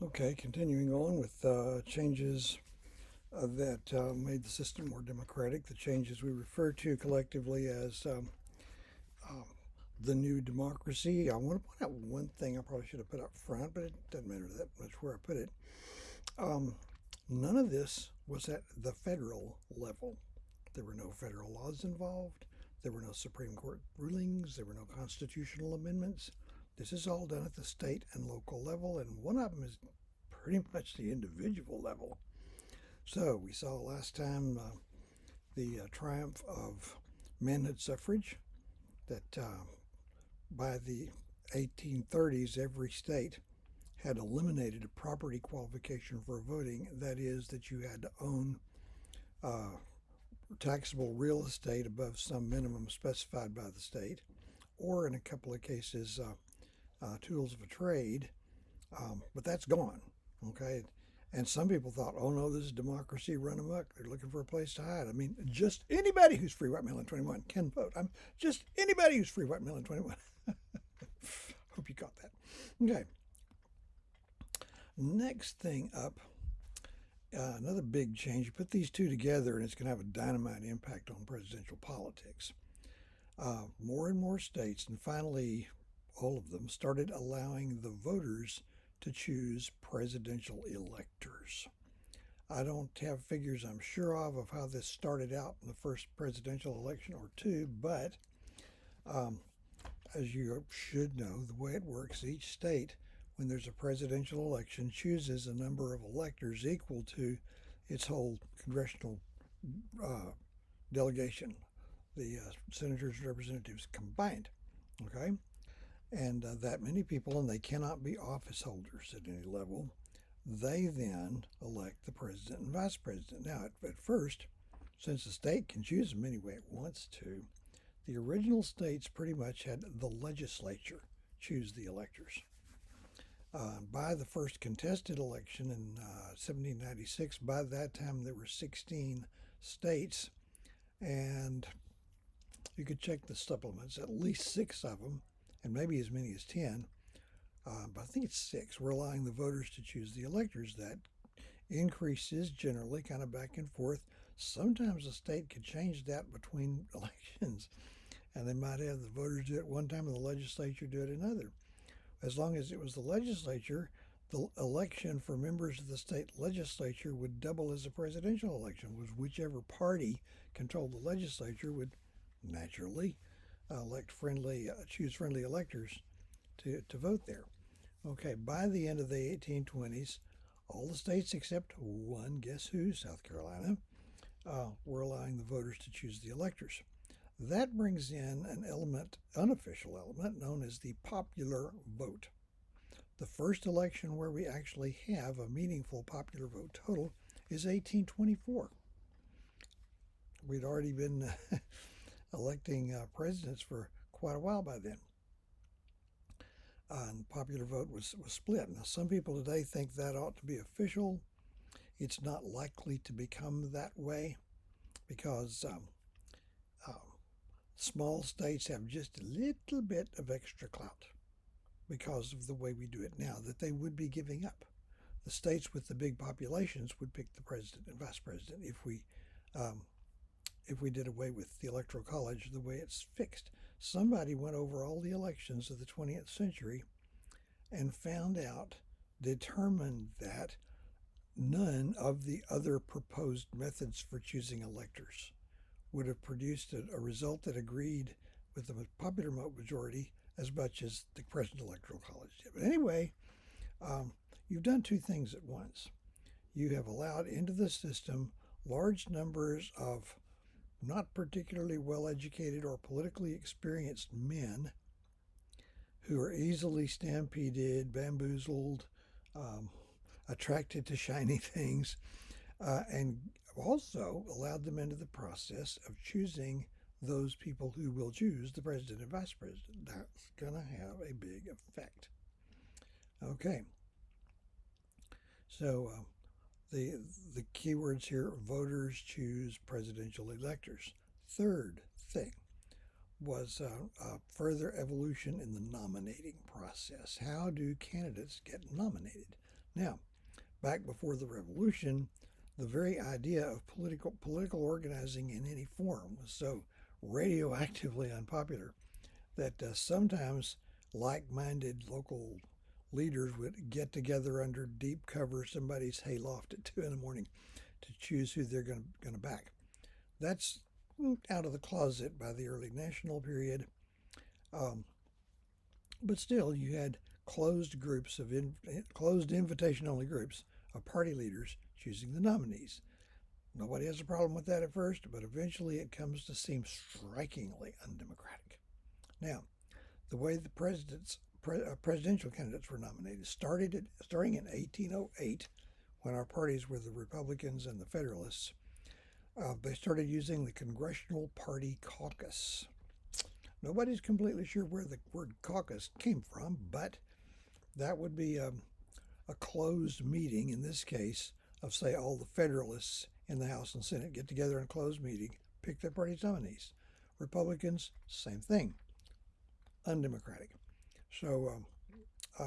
Okay, continuing on with changes that made the system more democratic, the changes we refer to collectively as um, the new democracy. I want to point out one thing I probably should have put up front, but it doesn't matter that much where I put it. Um, None of this was at the federal level. There were no federal laws involved. There were no Supreme Court rulings. There were no constitutional amendments. This is all done at the state and local level, and one of them is pretty much the individual level. So we saw last time the triumph of manhood suffrage, that by the 1830s, every state had eliminated a property qualification for voting. That is, that you had to own uh, taxable real estate above some minimum specified by the state, or in a couple of cases, tools of a trade. But that's gone. Okay. And some people thought, oh no, this is democracy run amok. They're looking for a place to hide. I mean, just anybody who's free white male and 21 can vote. I'm just anybody who's free white male and 21. Hope you caught that. Okay. Next thing up, another big change. You put these two together, and it's going to have a dynamite impact on presidential politics. More and more states, and finally all of them, started allowing the voters to choose presidential electors. I don't have figures I'm sure of how this started out in the first presidential election or two, but um, as you should know, the way it works, each state, when there's a presidential election, chooses a number of electors equal to its whole congressional uh, delegation, the senators and representatives combined. Okay? And that many people, and they cannot be office holders at any level, they then elect the president and vice president. Now, at first, since the state can choose them any way it wants to, the original states pretty much had the legislature choose the electors. By the first contested election in 1796, by that time there were 16 states, and you could check the supplements, at least 6 of them, and maybe as many as 10, but I think it's 6, were allowing the voters to choose the electors. That increases generally kind of back and forth. Sometimes the state could change that between elections, and they might have the voters do it one time and the legislature do it another. As long as it was the legislature, the election for members of the state legislature would double as a presidential election, was whichever party controlled the legislature would naturally choose friendly electors to vote there. Okay, by the end of the 1820s, all the states except one, guess who, South Carolina, were allowing the voters to choose the electors. That brings in an unofficial element, known as the popular vote. The first election where we actually have a meaningful popular vote total is 1824. We'd already been electing presidents for quite a while by then. And the popular vote was split. Now, some people today think that ought to be official. It's not likely to become that way because small states have just a little bit of extra clout because of the way we do it now that they would be giving up. The states with the big populations would pick the president and vice president if we did away with the electoral college the way it's fixed. Somebody went over all the elections of the 20th century and determined that none of the other proposed methods for choosing electors would have produced a result that agreed with the popular majority as much as the present electoral college did. But anyway, you've done two things at once. You have allowed into the system large numbers of not particularly well-educated or politically experienced men who are easily stampeded, bamboozled, attracted to shiny things, and also allowed them into the process of choosing those people who will choose the president and vice president. That's going to have a big effect. Okay. So the keywords here, voters choose presidential electors. Third thing was further evolution in the nominating process. How do candidates get nominated? Now, back before the revolution, the very idea of political organizing in any form was so radioactively unpopular that sometimes like-minded local leaders would get together under deep cover of somebody's hayloft at 2 in the morning to choose who they're going to back. That's out of the closet by the early national period. But still, you had closed groups of closed invitation-only groups of party leaders choosing the nominees. Nobody has a problem with that at first, but eventually it comes to seem strikingly undemocratic. Now, the way the presidential candidates were nominated starting in 1808, when our parties were the Republicans and the Federalists. They started using the Congressional Party Caucus. Nobody's completely sure where the word caucus came from, but that would be a closed meeting, in this case, of, say, all the Federalists in the House and Senate get together in a closed meeting, pick their party's nominees. Republicans, same thing, undemocratic. So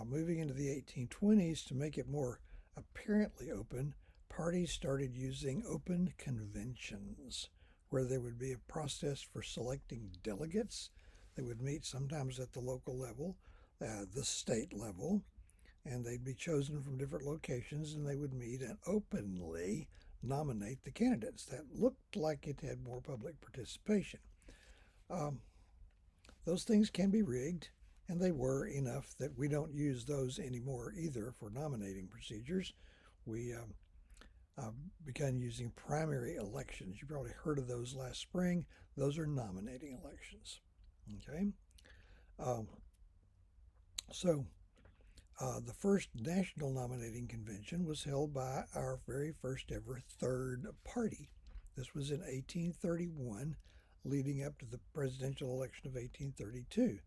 moving into the 1820s, to make it more apparently open, parties started using open conventions, where there would be a process for selecting delegates. They would meet sometimes at the local level, the state level, and they'd be chosen from different locations, and they would meet and openly nominate the candidates. That looked like it had more public participation. Those things can be rigged, and they were enough that we don't use those anymore either for nominating procedures. We began using primary elections. You probably heard of those last spring. Those are nominating elections. Okay. The first national nominating convention was held by our very first ever third party. This was in 1831, leading up to the presidential election of 1832.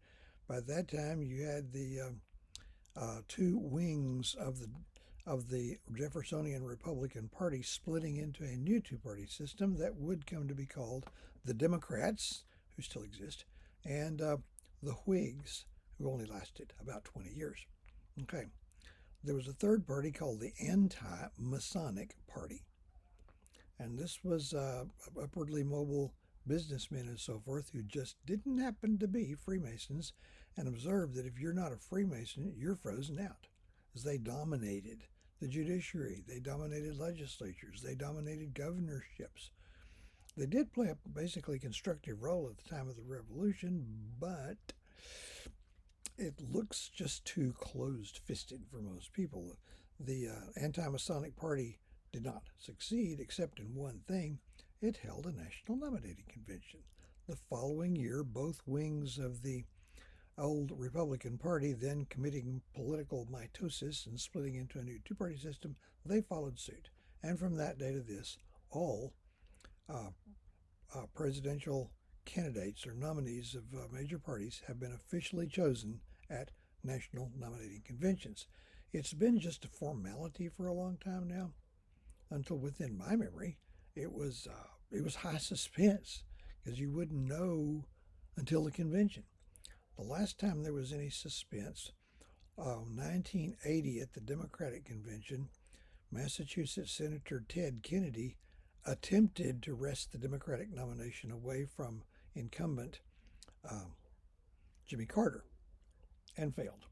By that time, you had the two wings of the Jeffersonian Republican Party splitting into a new two-party system that would come to be called the Democrats, who still exist, and the Whigs, who only lasted about 20 years. Okay. There was a third party called the Anti-Masonic Party. And this was upwardly mobile businessmen and so forth who just didn't happen to be Freemasons, and observed that if you're not a Freemason, you're frozen out, as they dominated the judiciary, they dominated legislatures, they dominated governorships. They did play a basically constructive role at the time of the Revolution, but it looks just too closed-fisted for most people. The Anti-Masonic Party did not succeed except in one thing. It held a national nominating convention. The following year, both wings of the old Republican Party, then committing political mitosis and splitting into a new two-party system, they followed suit. And from that day to this, all presidential candidates or nominees of major parties have been officially chosen at national nominating conventions. It's been just a formality for a long time now, until within my memory, it was high suspense, because you wouldn't know until the convention. The last time there was any suspense, 1980 at the Democratic Convention, Massachusetts Senator Ted Kennedy attempted to wrest the Democratic nomination away from incumbent Jimmy Carter, and failed.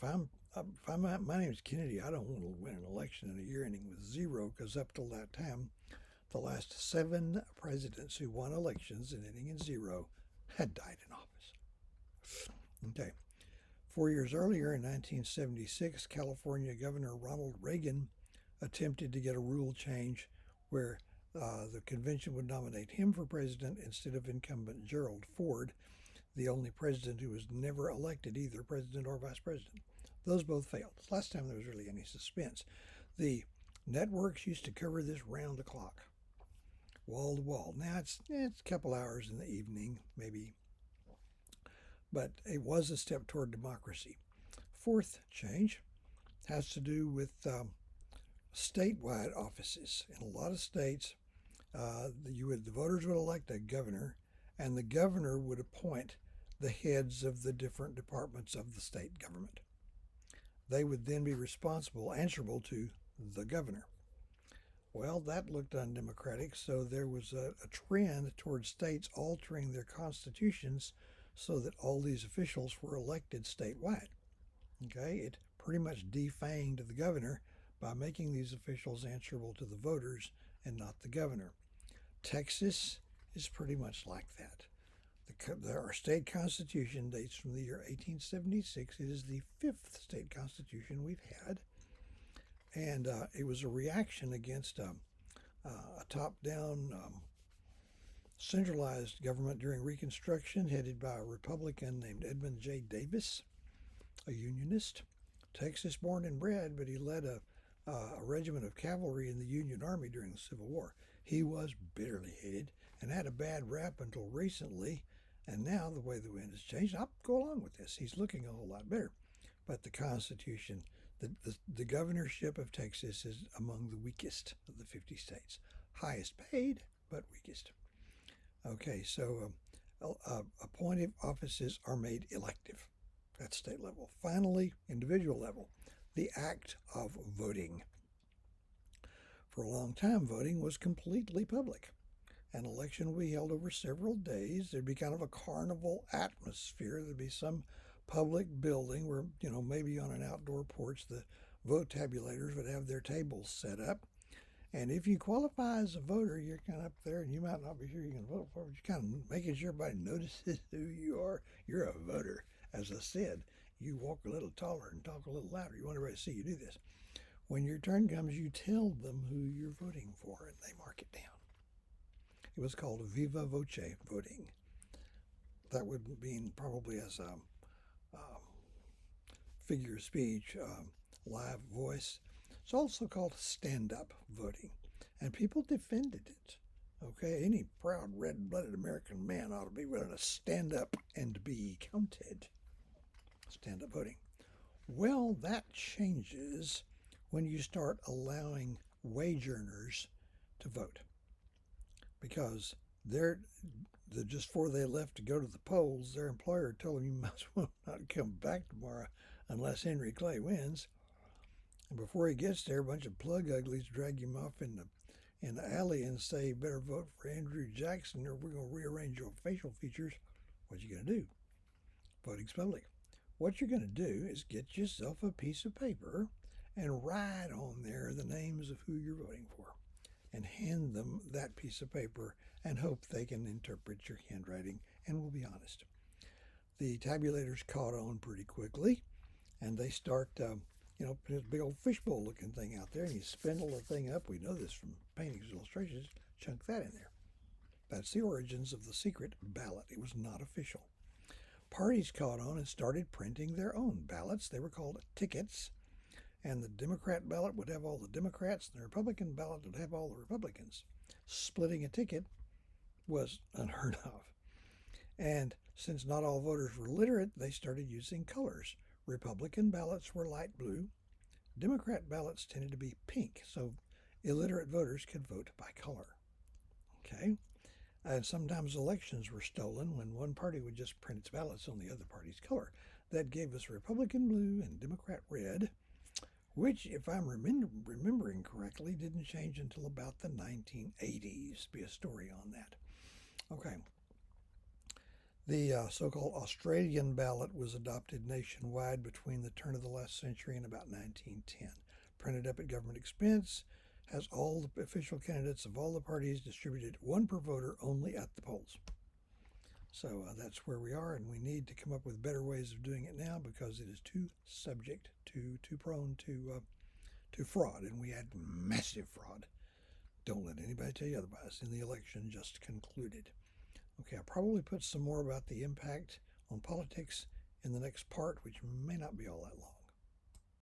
My name is Kennedy, I don't want to win an election in a year ending with zero, because up till that time, the last 7 presidents who won elections and ending in zero had died in office. Okay. 4 years earlier, in 1976, California Governor Ronald Reagan attempted to get a rule change where the convention would nominate him for president instead of incumbent Gerald Ford, the only president who was never elected either president or vice president. Those both failed. Last time there was really any suspense. The networks used to cover this round the clock, wall to wall. Now it's a couple hours in the evening, maybe, but it was a step toward democracy. Fourth change has to do with statewide offices. In a lot of states, the voters would elect a governor, and the governor would appoint the heads of the different departments of the state government. they would then be answerable to the governor. Well, that looked undemocratic, so there was a trend towards states altering their constitutions so that all these officials were elected statewide. Okay, it pretty much defanged the governor by making these officials answerable to the voters and not the governor. Texas is pretty much like that. Our state constitution dates from the year 1876. It is the fifth state constitution we've had, and it was a reaction against a top-down centralized government during Reconstruction headed by a Republican named Edmund J. Davis, a Unionist. Texas born and bred, but he led a regiment of cavalry in the Union Army during the Civil War. He was bitterly hated and had a bad rap until recently, and now the way the wind has changed, I'll go along with this. He's looking a whole lot better. But the Constitution, the governorship of Texas is among the weakest of the 50 states. Highest paid, but weakest. Okay, so appointed offices are made elective at state level. Finally, individual level, the act of voting. For a long time, voting was completely public. An election would be held over several days. There'd be kind of a carnival atmosphere. There'd be some public building where, maybe on an outdoor porch, the vote tabulators would have their tables set up. And if you qualify as a voter, you're kind of up there, and you might not be sure you can vote for, but you're kind of making sure everybody notices who you are. You're a voter. As I said, you walk a little taller and talk a little louder. You want everybody to see you do this. When your turn comes, you tell them who you're voting for, and they mark it down. It was called viva voce voting. That would mean probably as a figure of speech, live voice. It's also called stand-up voting, and people defended it. Okay, any proud red-blooded American man ought to be willing to stand up and be counted. Stand-up voting. Well, that changes when you start allowing wage earners to vote, because just before they left to go to the polls, their employer told them you might as well not come back tomorrow unless Henry Clay wins. And before he gets there, a bunch of plug uglies drag him off in the alley and say, "You better vote for Andrew Jackson or we're going to rearrange your facial features." What you going to do? Voting's public. What you're going to do is get yourself a piece of paper and write on there the names of who you're voting for, and hand them that piece of paper and hope they can interpret your handwriting and will be honest. The tabulators caught on pretty quickly, and they start, put this big old fishbowl looking thing out there, and you spindle the thing up. We know this from paintings and illustrations. Chunk that in there. That's the origins of the secret ballot. It was not official. Parties caught on and started printing their own ballots. They were called tickets. And the Democrat ballot would have all the Democrats, and the Republican ballot would have all the Republicans. Splitting a ticket was unheard of. And since not all voters were literate, they started using colors. Republican ballots were light blue. Democrat ballots tended to be pink, so illiterate voters could vote by color. Okay? And sometimes elections were stolen when one party would just print its ballots on the other party's color. That gave us Republican blue and Democrat red, which, if I'm remembering correctly, didn't change until about the 1980s. Be a story on that. Okay. The so-called Australian ballot was adopted nationwide between the turn of the last century and about 1910. Printed up at government expense, has all the official candidates of all the parties distributed, one per voter only at the polls. So that's where we are, and we need to come up with better ways of doing it now because it is too subject too prone to fraud, and we had massive fraud. Don't let anybody tell you otherwise in the election just concluded. Okay, I'll probably put some more about the impact on politics in the next part, which may not be all that long.